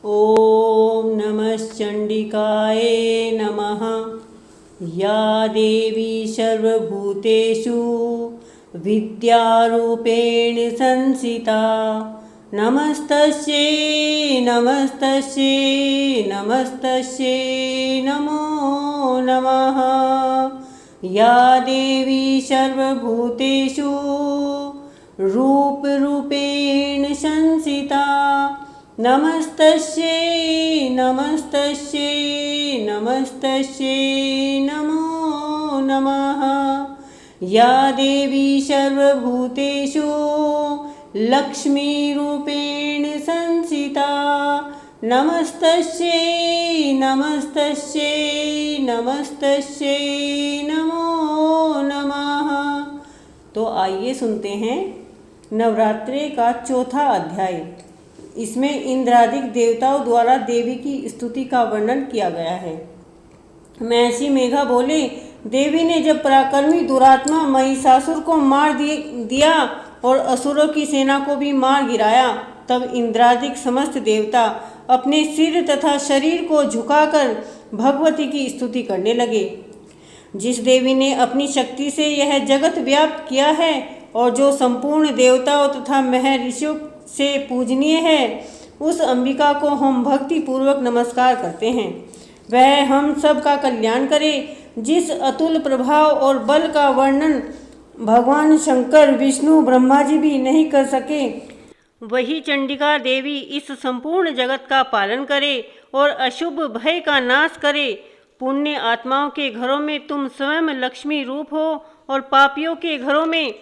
ॐ नमश्चण्डिकाय नमः। या देवी सर्वभूतेषु विद्यारूपेण संस्थिता नमस्तस्यै नमस्तस्यै नमस्तस्यै नमो नमः। या देवी सर्वभूतेषु रूपरूपेण संस्थिता नमस्तस्यै नमस्तस्यै नमस्तस्यै नमो नमः। या देवी सर्वभूतेषु लक्ष्मीरूपेण संस्थिता नमस्तस्यै नमस्तस्यै नमस्तस्यै नमो नमः। तो आइए सुनते हैं नवरात्रि का चौथा अध्याय। इसमें इंद्रादिक देवताओं द्वारा देवी की स्तुति का वर्णन किया गया है। महर्षि मेघा बोले, देवी ने जब पराक्रमी दुरात्मा महिषासुर को मार दिया और असुरों की सेना को भी मार गिराया, तब इंद्रादिक समस्त देवता अपने सिर तथा शरीर को झुकाकर भगवती की स्तुति करने लगे। जिस देवी ने अपनी शक्ति से यह जगत व्याप्त किया है और जो संपूर्ण देवताओं तथा महर्षियों से पूजनीय है, उस अंबिका को हम भक्ति पूर्वक नमस्कार करते हैं। वह हम सब का कल्याण करे। जिस अतुल प्रभाव और बल का वर्णन भगवान शंकर, विष्णु, ब्रह्मा जी भी नहीं कर सके, वही चंडिका देवी इस संपूर्ण जगत का पालन करे और अशुभ भय का नाश करे। पुण्य आत्माओं के घरों में तुम स्वयं लक्ष्मी रूप हो और पापियों के घरों में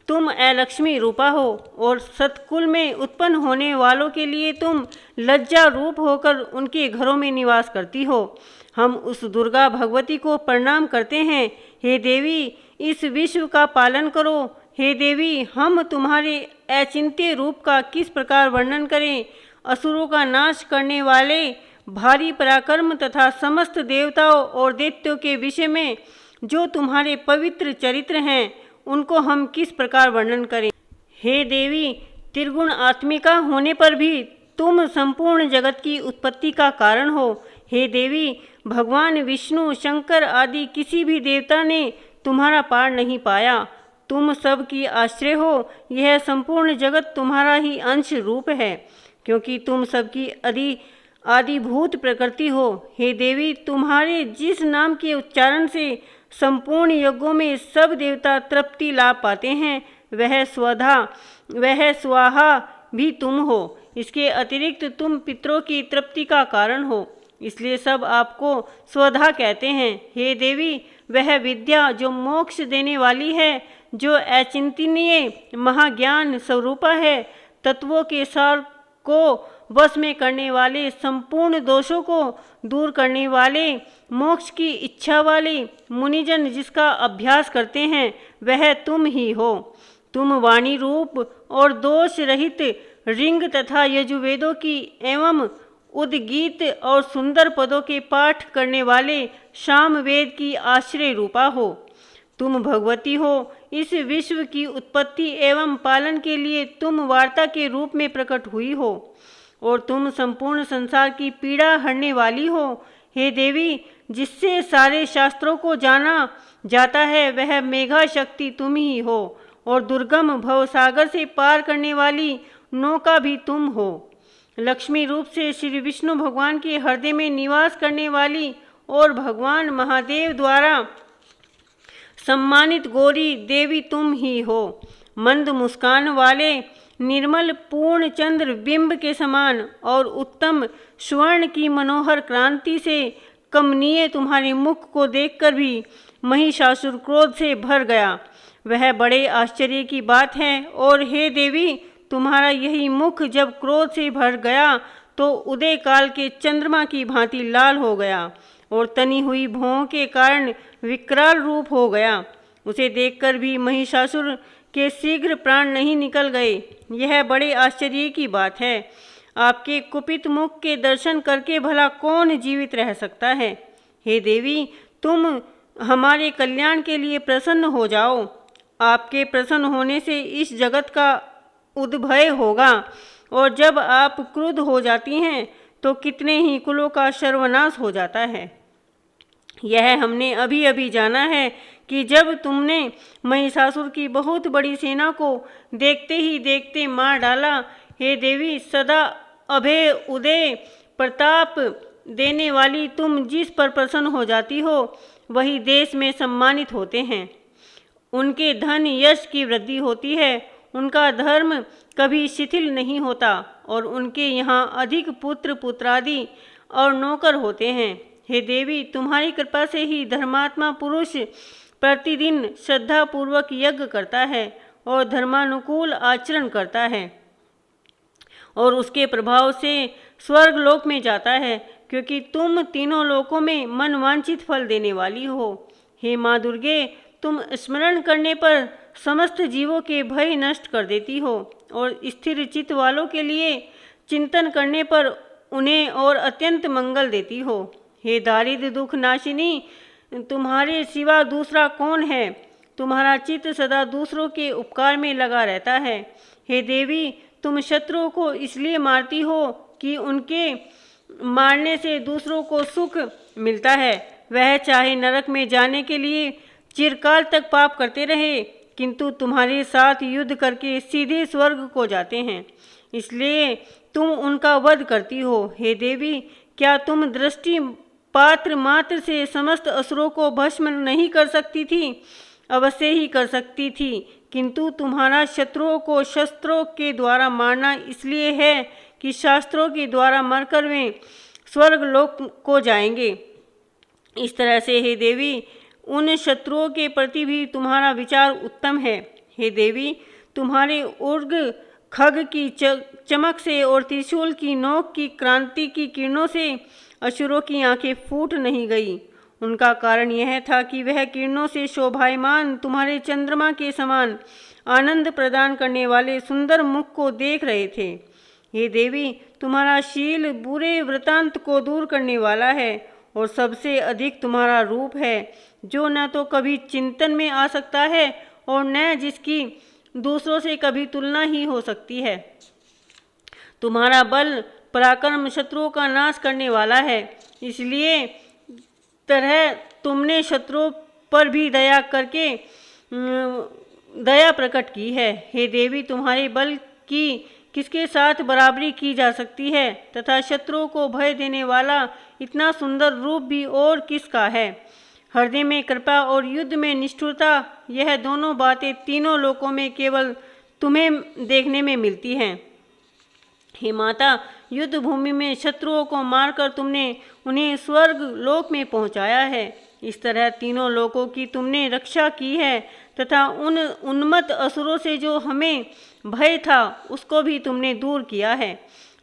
तुम अलक्ष्मी रूपा हो और सतकुल में उत्पन्न होने वालों के लिए तुम लज्जा रूप होकर उनके घरों में निवास करती हो। हम उस दुर्गा भगवती को प्रणाम करते हैं। हे देवी, इस विश्व का पालन करो। हे देवी, हम तुम्हारे अचिंत्य रूप का किस प्रकार वर्णन करें। असुरों का नाश करने वाले भारी पराक्रम तथा समस्त देवताओं और दैत्यों के विषय में जो तुम्हारे पवित्र चरित्र हैं, उनको हम किस प्रकार वर्णन करें। हे देवी, त्रिगुण आत्मिका होने पर भी तुम संपूर्ण जगत की उत्पत्ति का कारण हो। हे देवी, भगवान विष्णु, शंकर आदि किसी भी देवता ने तुम्हारा पार नहीं पाया। तुम सब की आश्रय हो। यह संपूर्ण जगत तुम्हारा ही अंश रूप है, क्योंकि तुम सबकी आदिभूत प्रकृति हो। हे देवी, तुम्हारे जिस नाम के उच्चारण से संपूर्ण यज्ञों में सब देवता तृप्ति लाभ पाते हैं, वह स्वाहा भी तुम हो। इसके अतिरिक्त तुम पितरों की तृप्ति का कारण हो, इसलिए सब आपको स्वधा कहते हैं। हे देवी, वह विद्या जो मोक्ष देने वाली है, जो अचिंतनीय महाज्ञान स्वरूपा है, तत्वों के सार को वश में करने वाले, संपूर्ण दोषों को दूर करने वाले, मोक्ष की इच्छा वाले मुनिजन जिसका अभ्यास करते हैं, वह तुम ही हो। तुम वाणी रूप और दोष रहित ऋंग तथा यजुर्वेदों की एवं उद्गीत और सुंदर पदों के पाठ करने वाले सामवेद की आश्रय रूपा हो। तुम भगवती हो। इस विश्व की उत्पत्ति एवं पालन के लिए तुम वार्ता के रूप में प्रकट हुई हो और तुम संपूर्ण संसार की पीड़ा हरने वाली हो। हे देवी, जिससे सारे शास्त्रों को जाना जाता है, वह मेघा शक्ति तुम ही हो और दुर्गम भवसागर से पार करने वाली नौका भी तुम हो। लक्ष्मी रूप से श्री विष्णु भगवान के हृदय में निवास करने वाली और भगवान महादेव द्वारा सम्मानित गौरी देवी तुम ही हो। मंद मुस्कान वाले निर्मल पूर्ण चंद्र बिंब के समान और उत्तम स्वर्ण की मनोहर क्रांति से कमनीय तुम्हारे मुख को देखकर भी महिषासुर क्रोध से भर गया। वह बड़े आश्चर्य की बात है। और हे देवी, तुम्हारा यही मुख जब क्रोध से भर गया तो उदय काल के चंद्रमा की भांति लाल हो गया और तनी हुई भौं के कारण विकराल रूप हो गया। उसे देखकर भी महिषासुर के शीघ्र प्राण नहीं निकल गए। यह बड़े आश्चर्य की बात है। आपके कुपित मुख के दर्शन करके भला कौन जीवित रह सकता है। हे देवी, तुम हमारे कल्याण के लिए प्रसन्न हो जाओ। आपके प्रसन्न होने से इस जगत का उद्भय होगा और जब आप क्रुद्ध हो जाती हैं तो कितने ही कुलों का सर्वनाश हो जाता है। यह हमने अभी अभी जाना है कि जब तुमने महिषासुर की बहुत बड़ी सेना को देखते ही देखते मार डाला, हे देवी, सदा अभय उदय प्रताप देने वाली तुम जिस पर प्रसन्न हो जाती हो वही देश में सम्मानित होते हैं। उनके धन यश की वृद्धि होती है, उनका धर्म कभी शिथिल नहीं होता और उनके यहाँ अधिक पुत्र पुत्रादि और नौकर होते हैं। हे देवी, तुम्हारी कृपा से ही धर्मात्मा पुरुष प्रतिदिन श्रद्धापूर्वक यज्ञ करता है और धर्मानुकूल आचरण करता है और उसके प्रभाव से स्वर्ग लोक में जाता है, क्योंकि तुम तीनों लोकों में मनवांछित फल देने वाली हो। हे माँ दुर्गे, तुम स्मरण करने पर समस्त जीवों के भय नष्ट कर देती हो और स्थिर चित्त वालों के लिए चिंतन करने पर उन्हें और अत्यंत मंगल देती हो। हे दारिद्र दुख नाशिनी, तुम्हारे सिवा दूसरा कौन है? तुम्हारा चित्त सदा दूसरों के उपकार में लगा रहता है। हे देवी, तुम शत्रुओं को इसलिए मारती हो कि उनके मारने से दूसरों को सुख मिलता है। वह चाहे नरक में जाने के लिए चिरकाल तक पाप करते रहे, किंतु तुम्हारे साथ युद्ध करके सीधे स्वर्ग को जाते हैं, इसलिए तुम उनका वध करती हो। हे देवी, क्या तुम दृष्टि पात्र मात्र से समस्त असुरों को भस्म नहीं कर सकती थी? अवश्य ही कर सकती थी, किंतु तुम्हारा शत्रुओं को शस्त्रों के द्वारा मारना इसलिए है कि शास्त्रों के द्वारा मरकर वे स्वर्ग लोक को जाएंगे। इस तरह से हे देवी, उन शत्रुओं के प्रति भी तुम्हारा विचार उत्तम है। हे देवी, तुम्हारे उर्ग खग की चमक से और त्रिशूल की नोक की क्रांति की किरणों से असुरों की आंखें फूट नहीं गई। उनका कारण यह था कि वह किरणों से शोभायमान तुम्हारे चंद्रमा के समान आनंद प्रदान करने वाले सुंदर मुख को देख रहे थे। हे देवी, तुम्हारा शील बुरे वृतांत को दूर करने वाला है और सबसे अधिक तुम्हारा रूप है, जो न तो कभी चिंतन में आ सकता है और न जिसकी दूसरों से कभी तुलना ही हो सकती है। तुम्हारा बल पराक्रम शत्रुओं का नाश करने वाला है, इसलिए तरह तुमने शत्रुओं पर भी दया करके दया प्रकट की है। हे देवी, तुम्हारे बल की किसके साथ बराबरी की जा सकती है तथा शत्रुओं को भय देने वाला इतना सुंदर रूप भी और किसका है? हृदय में कृपा और युद्ध में निष्ठुरता, यह दोनों बातें तीनों लोकों में केवल तुम्हें देखने में मिलती हैं। हे माता, युद्ध भूमि में शत्रुओं को मारकर तुमने उन्हें स्वर्ग लोक में पहुंचाया है। इस तरह तीनों लोकों की तुमने रक्षा की है तथा उन उन्मत्त असुरों से जो हमें भय था उसको भी तुमने दूर किया है।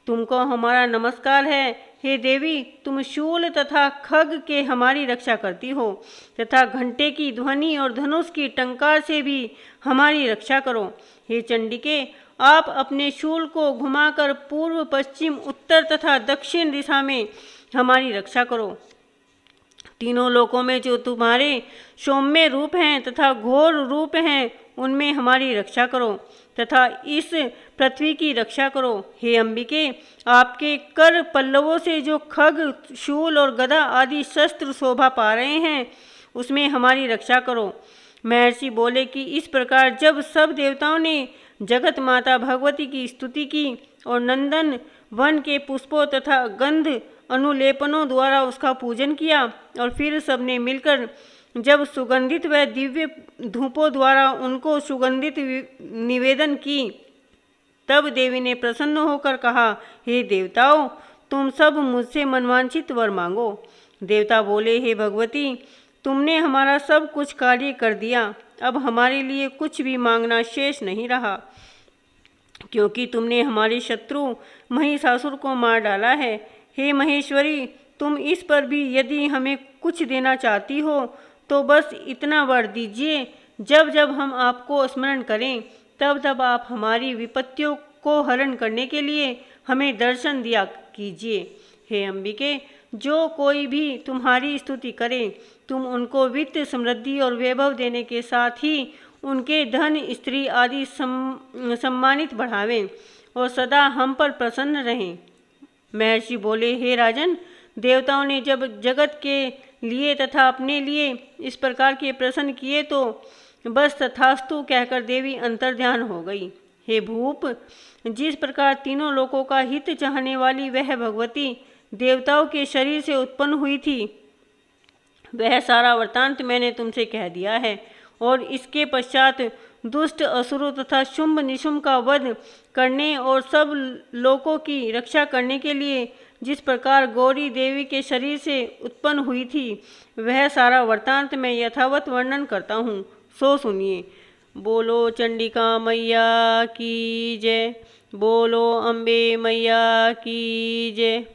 तुमको हमारा नमस्कार है। हे देवी, तुम शूल तथा खग के हमारी रक्षा करती हो तथा घंटे की ध्वनि और धनुष की टंकार से भी हमारी रक्षा करो। हे चंडिके, आप अपने शूल को घुमाकर पूर्व पश्चिम उत्तर तथा दक्षिण दिशा में हमारी रक्षा करो। तीनों लोकों में जो तुम्हारे सौम्य रूप हैं तथा घोर रूप हैं, उनमें हमारी रक्षा करो तथा इस पृथ्वी की रक्षा करो। हे अंबिके, आपके कर पल्लवों से जो खग, शूल और गदा आदि शस्त्र शोभा पा रहे हैं, उसमें हमारी रक्षा करो। महर्षि बोले कि इस प्रकार जब सब देवताओं ने जगत माता भगवती की स्तुति की और नंदन वन के पुष्पों तथा गंध अनुलेपनों द्वारा उसका पूजन किया और फिर सबने मिलकर जब सुगंधित व दिव्य धूपों द्वारा उनको सुगंधित निवेदन की, तब देवी ने प्रसन्न होकर कहा, हे देवताओं, तुम सब मुझसे मनवांछित वर मांगो। देवता बोले, हे भगवती, तुमने हमारा सब कुछ कार्य कर दिया, अब हमारे लिए कुछ भी मांगना शेष नहीं रहा, क्योंकि तुमने हमारे शत्रु महिषासुर को मार डाला है। हे महेश्वरी, तुम इस पर भी यदि हमें कुछ देना चाहती हो तो बस इतना वर दीजिए, जब जब हम आपको स्मरण करें तब तब आप हमारी विपत्तियों को हरण करने के लिए हमें दर्शन दिया कीजिए। हे अंबिके, जो कोई भी तुम्हारी स्तुति करे, तुम उनको वित्त समृद्धि और वैभव देने के साथ ही उनके धन स्त्री आदि सम्मानित बढ़ावें और सदा हम पर प्रसन्न रहें। महर्षि बोले, हे राजन, देवताओं ने जब जगत के लिए तथा अपने लिए इस प्रकार के प्रश्न किए तो बस तथास्तु कहकर देवी अंतर्ध्यान हो गई। हे भूप, जिस प्रकार तीनों लोकों का हित चाहने वाली वह भगवती देवताओं के शरीर से उत्पन्न हुई थी, वह सारा वृत्तांत मैंने तुमसे कह दिया है। और इसके पश्चात दुष्ट असुरों तथा शुंभ निशुंभ का वध करने और सब लोकों की रक्षा करने के लिए जिस प्रकार गौरी देवी के शरीर से उत्पन्न हुई थी, वह सारा वृत्तांत मैं यथावत वर्णन करता हूँ, सो सुनिए। बोलो चंडिका मैया की जय। बोलो अम्बे मैया की जय।